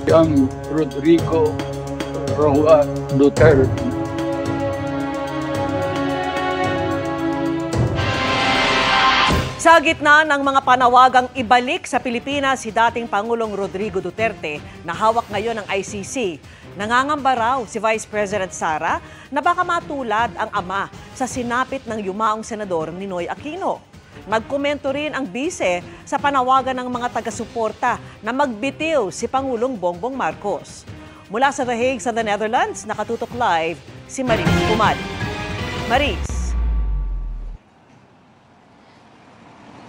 Young Rodrigo Roa Duterte. Sa gitna ng mga panawagang ibalik sa Pilipinas si dating Pangulong Rodrigo Duterte na hawak ngayon ng ICC, nangangamba raw si Vice President Sara na baka matulad ang ama sa sinapit ng yumaong senador Ninoy Aquino. Nagkomento rin ang bise sa panawagan ng mga taga-suporta na magbitiw si Pangulong Bongbong Marcos. Mula sa The Hague sa the Netherlands, nakatutok live si Maris Umali. Maris.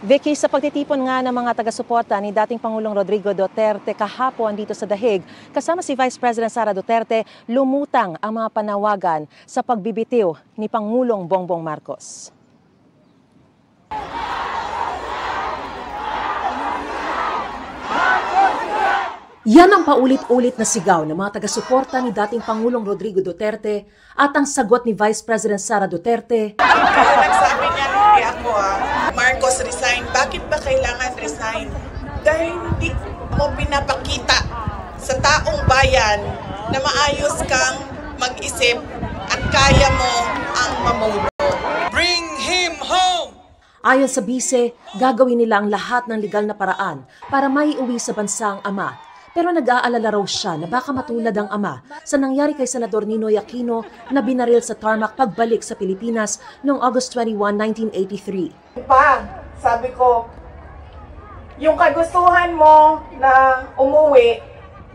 Vicky, sa pagtitipon nga ng mga taga-suporta ni dating Pangulong Rodrigo Duterte kahapon dito sa The Hague, kasama si Vice President Sara Duterte, lumutang ang mga panawagan sa pagbibitiw ni Pangulong Bongbong Marcos. Yan ang paulit-ulit na sigaw ng mga taga-suporta ni dating Pangulong Rodrigo Duterte at ang sagot ni Vice President Sara Duterte. Nagsabi niya, hindi ako Marcos resign. Bakit ba kailangan resign? Dahil hindi mo pinapakita sa taong bayan na maayos kang mag-isip at kaya mo ang mamuno. Bring him home! Ayon sa bise, gagawin nila ang lahat ng legal na paraan para maiuwi sa bansa ang ama. Pero nag-aalala raw siya na baka matulad ang ama sa nangyari kay Senador Ninoy Aquino na binaril sa tarmac pagbalik sa Pilipinas noong August 21, 1983. Sabi ko, yung kagustuhan mo na umuwi,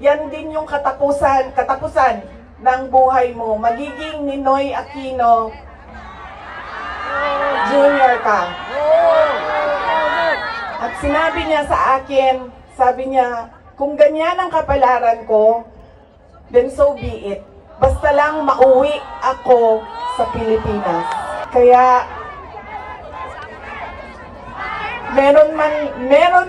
yan din yung katapusan ng buhay mo. Magiging Ninoy Aquino Jr. ka. At sinabi niya sa akin, sabi niya, kung ganyan ang kapalaran ko, then so be it. Basta lang mauwi ako sa Pilipinas. Kaya, meron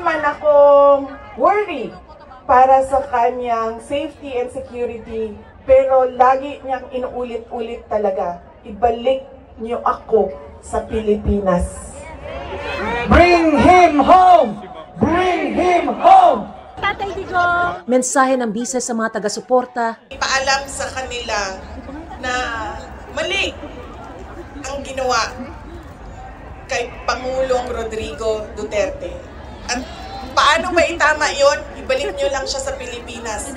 man akong worry para sa kanyang safety and security, pero lagi niyang inuulit-ulit talaga, ibalik niyo ako sa Pilipinas. Bring him home! Bring him home! Mensahe ng bise sa mga taga-suporta. Ipaalam sa kanila na mali ang ginawa kay Pangulong Rodrigo Duterte. At paano ba itama yon? Ibalik nyo lang siya sa Pilipinas.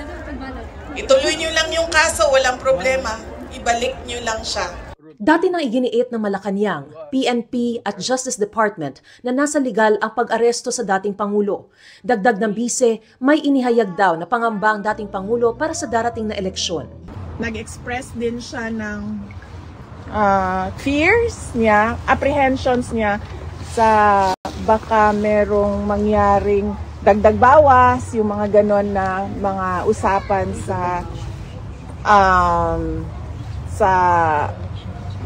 Ituloy nyo lang yung kaso, walang problema. Ibalik nyo lang siya. Dati nang iginiit ng Malacanang, PNP at Justice Department na nasa legal ang pag-aresto sa dating Pangulo. Dagdag ng bise, may inihayag daw na pangamba ang dating Pangulo para sa darating na eleksyon. Nag-express din siya ng fears niya, apprehensions niya sa baka merong mangyaring dagdag bawas, yung mga ganon na mga usapan sa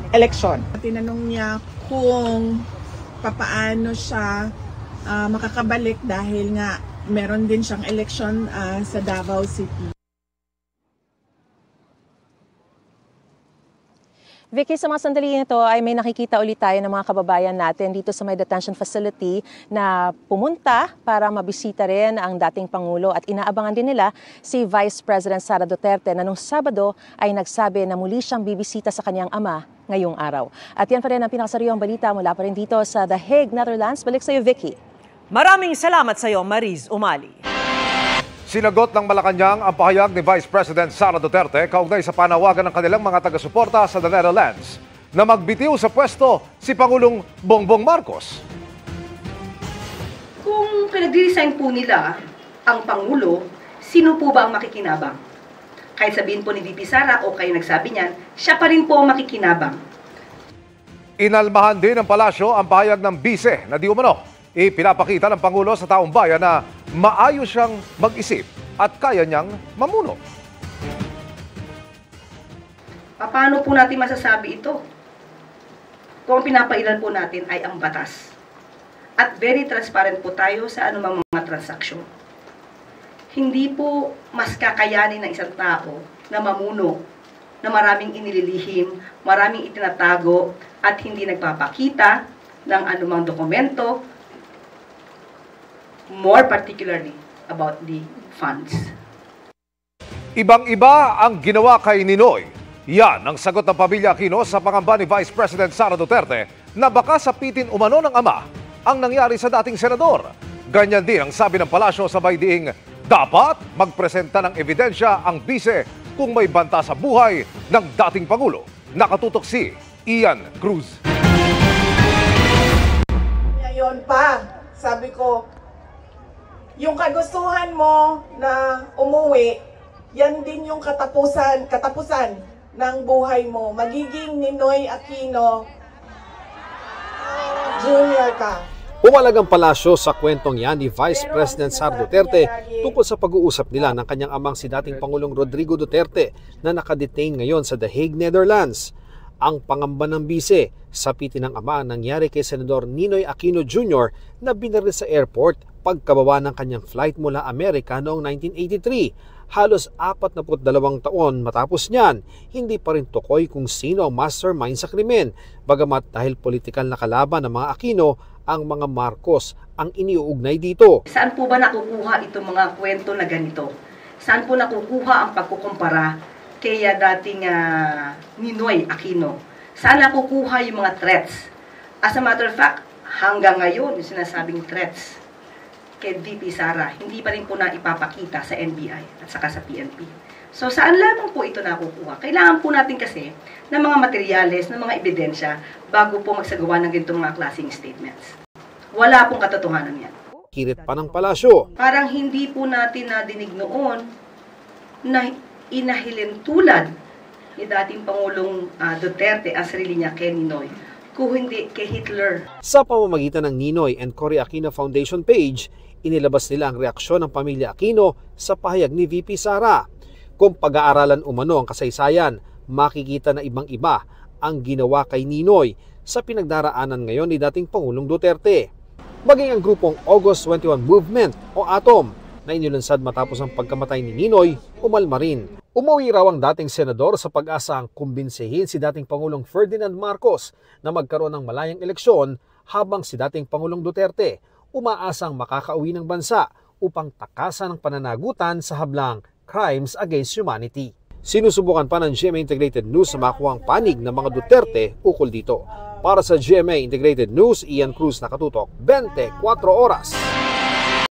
election. Tinanong niya kung papaano siya makakabalik dahil nga meron din siyang election sa Davao City. Vicky, sa mga sandali nito ay may nakikita ulit tayo ng mga kababayan natin dito sa may detention facility na pumunta para mabisita rin ang dating Pangulo at inaabangan din nila si Vice President Sara Duterte na nung Sabado ay nagsabi na muli siyang bibisita sa kanyang ama ngayong araw. At yan pa rin ang pinakasariwang balita mula pa rin dito sa The Hague, Netherlands. Balik sa iyo, Vicky. Maraming salamat sa iyo, Maris Umali. Sinagot ng Malacanang ang pahayag ni Vice President Sara Duterte kaugnay sa panawagan ng kanilang mga taga-suporta sa The Netherlands na magbitiw sa pwesto si Pangulong Bongbong Marcos. Kung pinag-resign po nila ang Pangulo, sino po ba ang makikinabang? Kahit sabihin po ni VP Sara o kayo nagsabi niyan, siya pa rin po ang makikinabang. Inalmahan din ng palasyo ang pahayag ng bise na di umano ipinapakita ng Pangulo sa taong bayan na maayos siyang mag-isip at kaya niyang mamuno. Paano po natin masasabi ito? Kung ang pinapailan po natin ay ang batas. At very transparent po tayo sa anumang mga transaksyon. Hindi po mas kakayanin ng isang tao na mamuno, na maraming inililihim, maraming itinatago, at hindi nagpapakita ng anumang dokumento, more particularly about the funds. Ibang-iba ang ginawa kay Ninoy. Yan ang sagot ng pamilya Aquino sa pangamba ni Vice President Sara Duterte na baka sapitin umano ng ama ang nangyari sa dating senador. Ganyan din ang sabi ng palasyo sabay diing dapat magpresenta ng ebidensya ang bise kung may banta sa buhay ng dating Pangulo. Nakatutok si Ian Cruz. Ngayon pa, sabi ko, yung kagustuhan mo na umuwi, yan din yung katapusan ng buhay mo. Magiging Ninoy Aquino Jr. ka. Pumalag ang palasyo sa kwentong yan ni Vice President Sara Duterte tungkol sa pag-uusap nila ng kanyang amang si dating Pangulong Rodrigo Duterte na nakadetain ngayon sa The Hague, Netherlands. Ang pangamba ng bise, sapitin ng ama ang nangyari kay Senador Ninoy Aquino Jr. na binaril sa airport pagkababa ng kanyang flight mula Amerika noong 1983. Halos 42 taon matapos niyan, hindi pa rin tukoy kung sino ang mastermind sa krimen. Bagamat dahil politikal na kalaban ng mga Aquino, ang mga Marcos ang iniuugnay dito. Saan po ba nakukuha itong mga kwento na ganito? Saan po nakukuha ang pagkukumpara kay dating Ninoy Aquino? Saan nakukuha yung mga threats? As a matter of fact, hanggang ngayon, yung sinasabing threats kay VP Sara, hindi pa rin po na ipapakita sa NBI at saka sa PNP. So saan lamang po ito nakukuha? Kailangan po natin kasi ng mga materyales, ng mga ebidensya bago po magsagawa ng ganitong mga klaseng statements. Wala pong katotohanan yan. Kirit pa ng palasyo. Parang hindi po natin nadinig noon na inahilin tulad ni dating Pangulong Duterte ang sarili niya kay Ninoy, kung hindi kay Hitler. Sa pamamagitan ng Ninoy and Cory Aquino Foundation page, inilabas nila ang reaksyon ng pamilya Aquino sa pahayag ni VP Sara. Kung pag-aaralan umano ang kasaysayan, makikita na ibang-iba ang ginawa kay Ninoy sa pinagdaraanan ngayon ni dating Pangulong Duterte. Maging ang grupong August 21 Movement o ATOM na inilunsad matapos ang pagkamatay ni Ninoy, umalma rin. Umuwi raw ang dating senador sa pag-asang kumbinsihin si dating Pangulong Ferdinand Marcos na magkaroon ng malayang eleksyon habang si dating Pangulong Duterte umaasang makakauwi ng bansa upang takasan ang pananagutan sa hablang crimes against humanity. Sinusubukan pa ng GMA Integrated News na makuha ang panig ng mga Duterte ukol dito. Para sa GMA Integrated News, Ian Cruz, nakatutok 24 oras.